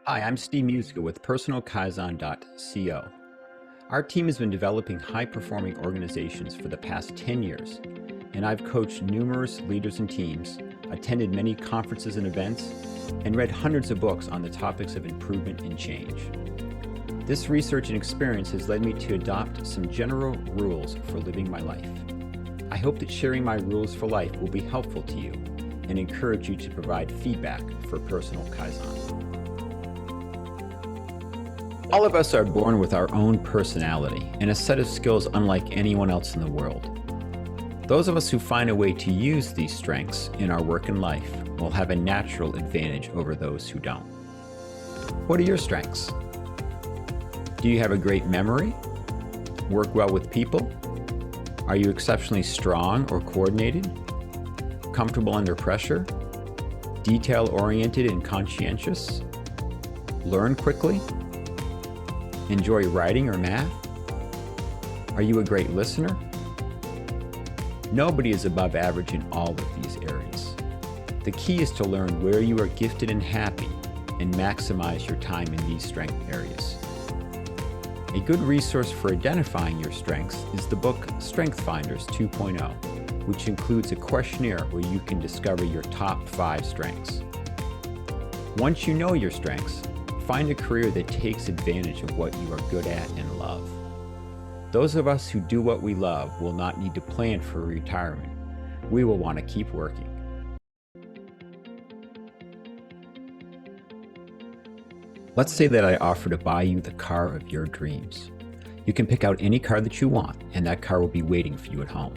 Hi, I'm Steve Musica with personalkaizen.co. Our team has been developing high-performing organizations for the past 10 years, and I've coached numerous leaders and teams, attended many conferences and events, and read hundreds of books on the topics of improvement and change. This research and experience has led me to adopt some general rules for living my life. I hope that sharing my rules for life will be helpful to you and encourage you to provide feedback for Personal Kaizen. All of us are born with our own personality and a set of skills unlike anyone else in the world. Those of us who find a way to use these strengths in our work and life will have a natural advantage over those who don't. What are your strengths? Do you have a great memory? Work well with people? Are you exceptionally strong or coordinated? Comfortable under pressure? Detail-oriented and conscientious? Learn quickly? Enjoy writing or math? Are you a great listener? Nobody is above average in all of these areas. The key is to learn where you are gifted and happy and maximize your time in these strength areas. A good resource for identifying your strengths is the book Strength Finders 2.0, which includes a questionnaire where you can discover your top 5 strengths. Once you know your strengths, find a career that takes advantage of what you are good at and love. Those of us who do what we love will not need to plan for retirement. We will want to keep working. Let's say that I offer to buy you the car of your dreams. You can pick out any car that you want, and that car will be waiting for you at home.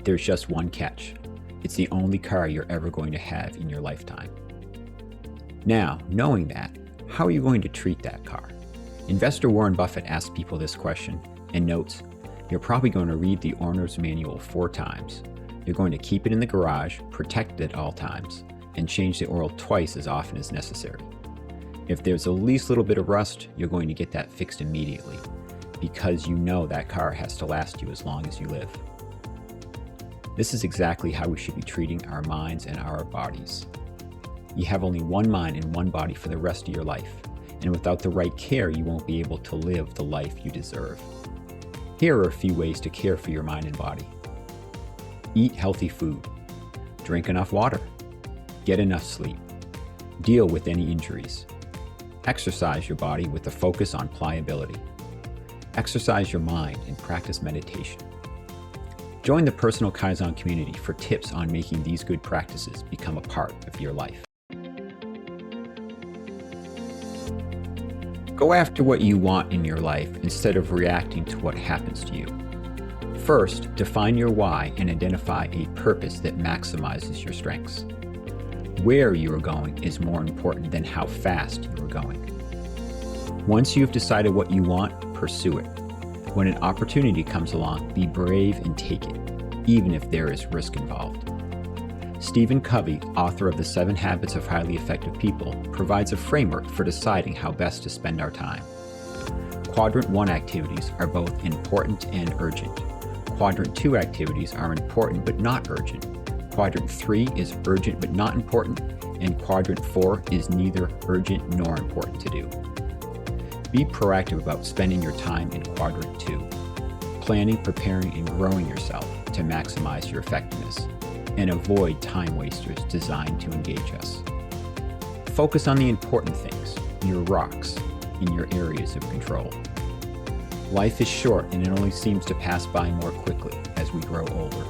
There's just one catch. It's the only car you're ever going to have in your lifetime. Now, knowing that, how are you going to treat that car? Investor Warren Buffett asks people this question and notes, you're probably going to read the owner's manual 4 times. You're going to keep it in the garage, protect it at all times, and change the oil twice as often as necessary. If there's the least little bit of rust, you're going to get that fixed immediately because you know that car has to last you as long as you live. This is exactly how we should be treating our minds and our bodies. You have only one mind and one body for the rest of your life, and without the right care, you won't be able to live the life you deserve. Here are a few ways to care for your mind and body. Eat healthy food. Drink enough water. Get enough sleep. Deal with any injuries. Exercise your body with a focus on pliability. Exercise your mind and practice meditation. Join the Personal Kaizen community for tips on making these good practices become a part of your life. Go after what you want in your life instead of reacting to what happens to you. First, define your why and identify a purpose that maximizes your strengths. Where you are going is more important than how fast you are going. Once you have decided what you want, pursue it. When an opportunity comes along, be brave and take it, even if there is risk involved. Stephen Covey, author of The 7 Habits of Highly Effective People, provides a framework for deciding how best to spend our time. Quadrant 1 activities are both important and urgent. Quadrant 2 activities are important but not urgent. Quadrant 3 is urgent but not important, and Quadrant 4 is neither urgent nor important to do. Be proactive about spending your time in Quadrant 2, planning, preparing, and growing yourself to maximize your effectiveness, and avoid time wasters designed to engage us. Focus on the important things, your rocks, in your areas of control. Life is short and it only seems to pass by more quickly as we grow older.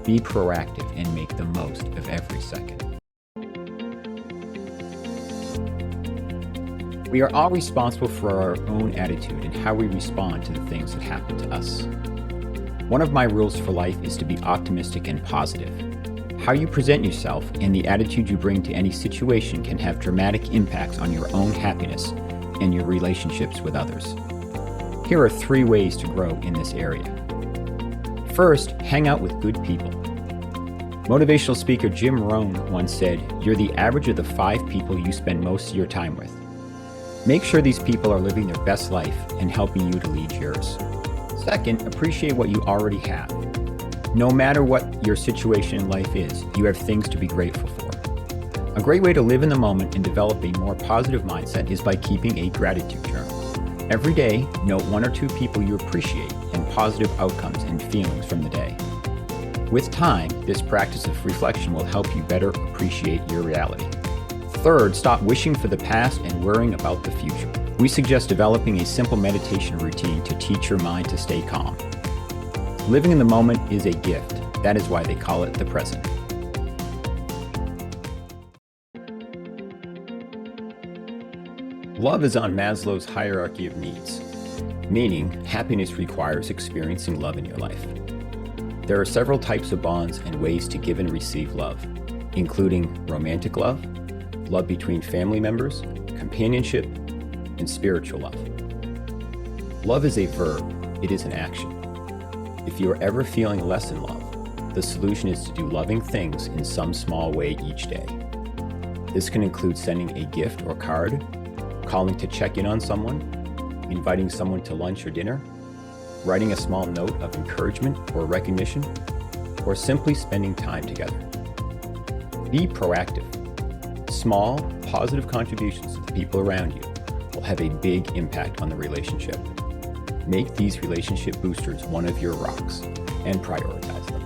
Be proactive and make the most of every second. We are all responsible for our own attitude and how we respond to the things that happen to us. One of my rules for life is to be optimistic and positive. How you present yourself and the attitude you bring to any situation can have dramatic impacts on your own happiness and your relationships with others. Here are 3 ways to grow in this area. First, hang out with good people. Motivational speaker Jim Rohn once said, "You're the average of the 5 people you spend most of your time with." Make sure these people are living their best life and helping you to lead yours. Second, appreciate what you already have. No matter what your situation in life is, you have things to be grateful for. A great way to live in the moment and develop a more positive mindset is by keeping a gratitude journal. Every day, note 1 or 2 people you appreciate and positive outcomes and feelings from the day. With time, this practice of reflection will help you better appreciate your reality. Third, stop wishing for the past and worrying about the future. We suggest developing a simple meditation routine to teach your mind to stay calm. Living in the moment is a gift. That is why they call it the present. Love is on Maslow's hierarchy of needs, meaning happiness requires experiencing love in your life. There are several types of bonds and ways to give and receive love, including romantic love, love between family members, companionship, and spiritual love. Love is a verb, it is an action. If you are ever feeling less in love, the solution is to do loving things in some small way each day. This can include sending a gift or card, calling to check in on someone, inviting someone to lunch or dinner, writing a small note of encouragement or recognition, or simply spending time together. Be proactive. Small, positive contributions to the people around you will have a big impact on the relationship. Make these relationship boosters one of your rocks and prioritize them.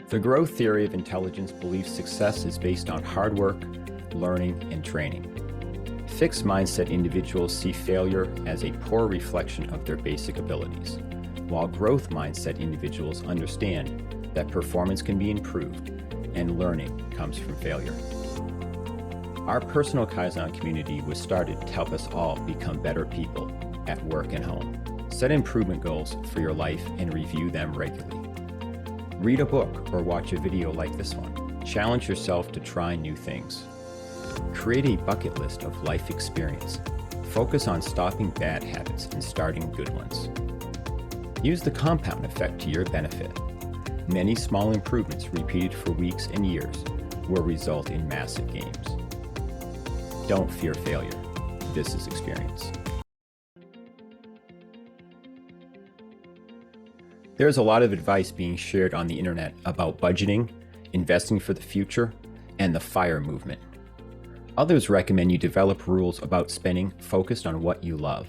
The growth theory of intelligence believes success is based on hard work, learning, and training. Fixed mindset individuals see failure as a poor reflection of their basic abilities, while growth mindset individuals understand that performance can be improved and learning comes from failure. Our Personal Kaizen community was started to help us all become better people at work and home. Set improvement goals for your life and review them regularly. Read a book or watch a video like this one. Challenge yourself to try new things. Create a bucket list of life experience. Focus on stopping bad habits and starting good ones. Use the compound effect to your benefit. Many small improvements repeated for weeks and years will result in massive gains. Don't fear failure. This is experience. There's a lot of advice being shared on the internet about budgeting, investing for the future, and the FIRE movement. Others recommend you develop rules about spending focused on what you love.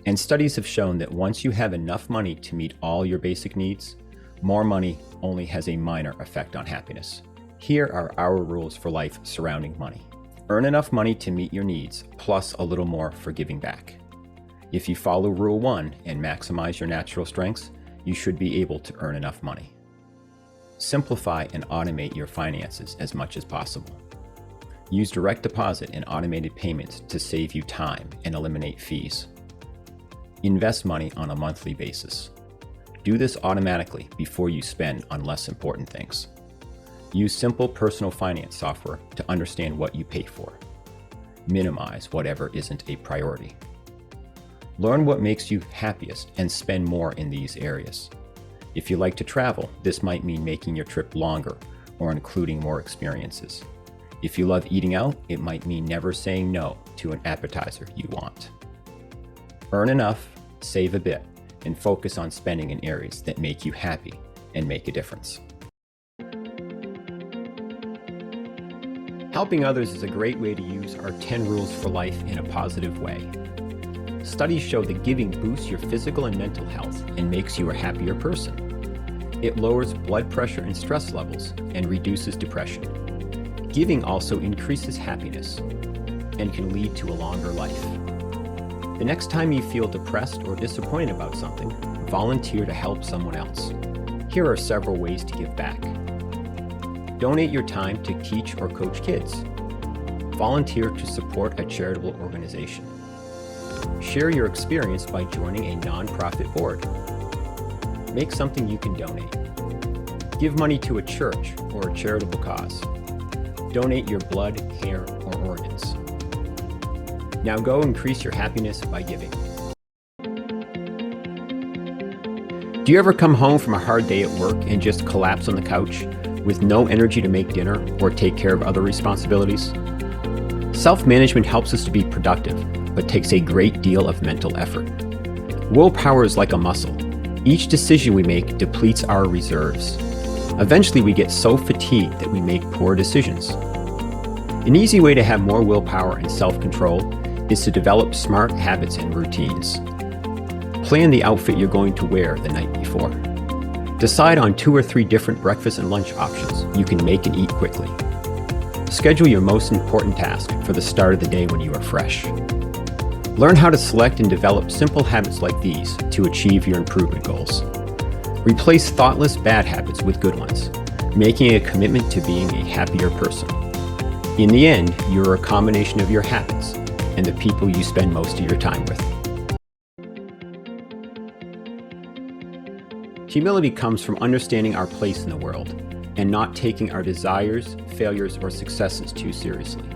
And studies have shown that once you have enough money to meet all your basic needs, more money only has a minor effect on happiness. Here are our rules for life surrounding money. Earn enough money to meet your needs, plus a little more for giving back. If you follow Rule 1 and maximize your natural strengths, you should be able to earn enough money. Simplify and automate your finances as much as possible. Use direct deposit and automated payments to save you time and eliminate fees. Invest money on a monthly basis. Do this automatically before you spend on less important things. Use simple personal finance software to understand what you pay for. Minimize whatever isn't a priority. Learn what makes you happiest and spend more in these areas. If you like to travel, this might mean making your trip longer or including more experiences. If you love eating out, it might mean never saying no to an appetizer you want. Earn enough, save a bit, and focus on spending in areas that make you happy and make a difference. Helping others is a great way to use our 10 rules for life in a positive way. Studies show that giving boosts your physical and mental health and makes you a happier person. It lowers blood pressure and stress levels and reduces depression. Giving also increases happiness and can lead to a longer life. The next time you feel depressed or disappointed about something, volunteer to help someone else. Here are several ways to give back. Donate your time to teach or coach kids. Volunteer to support a charitable organization. Share your experience by joining a nonprofit board. Make something you can donate. Give money to a church or a charitable cause. Donate your blood, hair, or organs. Now go increase your happiness by giving. Do you ever come home from a hard day at work and just collapse on the couch with no energy to make dinner or take care of other responsibilities? Self-management helps us to be productive, but takes a great deal of mental effort. Willpower is like a muscle. Each decision we make depletes our reserves. Eventually, we get so fatigued that we make poor decisions. An easy way to have more willpower and self-control is to develop smart habits and routines. Plan the outfit you're going to wear the night before. Decide on 2 or 3 different breakfast and lunch options you can make and eat quickly. Schedule your most important task for the start of the day when you are fresh. Learn how to select and develop simple habits like these to achieve your improvement goals. Replace thoughtless bad habits with good ones, making a commitment to being a happier person. In the end, you're a combination of your habits and the people you spend most of your time with. Humility comes from understanding our place in the world and not taking our desires, failures, or successes too seriously.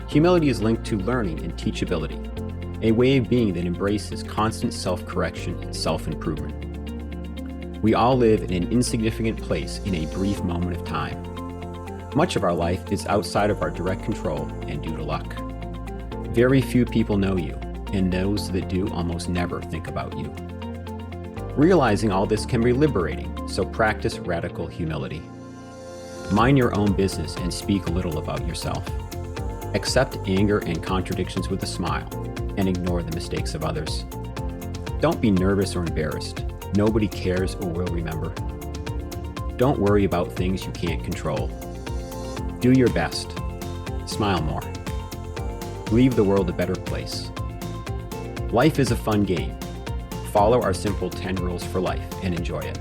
Humility is linked to learning and teachability, a way of being that embraces constant self-correction and self-improvement. We all live in an insignificant place in a brief moment of time. Much of our life is outside of our direct control and due to luck. Very few people know you, and those that do almost never think about you. Realizing all this can be liberating, so practice radical humility. Mind your own business and speak little about yourself. Accept anger and contradictions with a smile, and ignore the mistakes of others. Don't be nervous or embarrassed. Nobody cares or will remember. Don't worry about things you can't control. Do your best. Smile more. Leave the world a better place. Life is a fun game. Follow our simple 10 rules for life and enjoy it.